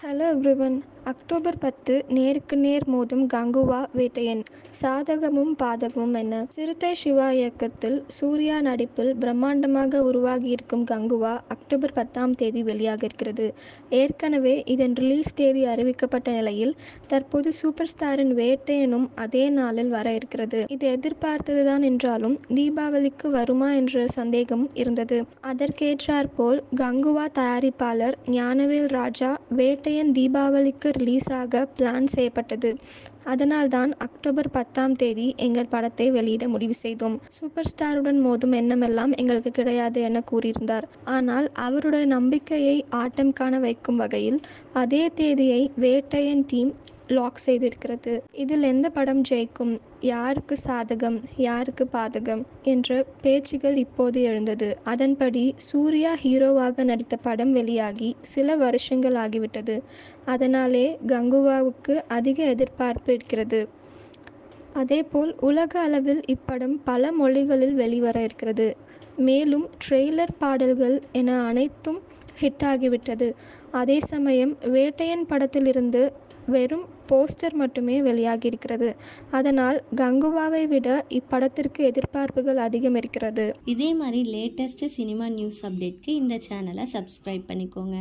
Hello everyone. October 10 நேருக்கு நேர் மோதும் கங்குவா வேட்டையன். சாதகமும் பாதகமும் என்ன? சிறுத்தை சிவா இயக்கத்தில் சூர்யா நடிப்பில் பிரம்மாண்டமாக உருவாகியிருக்கும் கங்குவா அக்டோபர் 10ஆம் தேதி வெளியாக இருக்கிறது. ஏற்கனவே இதன் ரிலீஸ் தேதி அறிவிக்கப்பட்ட நிலையில் தற்போது சூப்பர் ஸ்டாரின் வேட்டையனும் அதே நாளில் வர இருக்கிறது. இது எதிர்பார்த்ததுதான் என்றாலும் தீபாவளிக்கு வருமா என்ற சந்தேகம் இருந்தது. அதற்கேற்றாற்போல் கங்குவா தயாரிப்பாளர் ஞானவேல் ராஜா வேட்டையன் தீபாவளிக்கு ரிலீஸ் ஆக பிளான் செய்யப்பட்டது. அதனால்தான் அக்டோபர் 10ஆம் தேதி எங்கள் படத்தை வெளியிட முடிவு செய்தோம். சூப்பர் ஸ்டாருடன் மோதும் எண்ணமெல்லாம் எங்களுக்கு கிடையாது என கூறியிருந்தார். ஆனால் அவருடைய நம்பிக்கையை ஆட்டம் காண வைக்கும் வகையில் அதே தேதியை வேட்டையன் டீம் லாக் செய்திருக்கிறது. இதில் எந்த படம் ஜெயிக்கும், யாருக்கு சாதகம் யாருக்கு பாதகம் என்ற பேச்சுகள் இப்போது எழுந்தது. அதன்படி சூர்யா ஹீரோவாக நடித்த படம் வெளியாகி சில வருஷங்கள் ஆகிவிட்டது. அதனாலே கங்குவாவுக்கு அதிக எதிர்பார்ப்பு இருக்கிறது. அதேபோல் உலக அளவில் இப்படம் பல மொழிகளில் வெளிவர இருக்கிறது. மேலும் ட்ரெய்லர், பாடல்கள் என அனைத்தும் ஹிட் ஆகிவிட்டது. அதே சமயம் வேட்டையன் படத்திலிருந்து வெறும் போஸ்டர் மட்டுமே வெளியாகியிருக்கிறது. அதனால் கங்குவாவை விட இப்படத்திற்கு எதிர்பார்ப்புகள் அதிகம் இருக்கிறது. இதே மாதிரி லேட்டஸ்ட் சினிமா நியூஸ் அப்டேட்க்கு இந்த சேனலை சப்ஸ்கிரைப் பண்ணிக்கோங்க.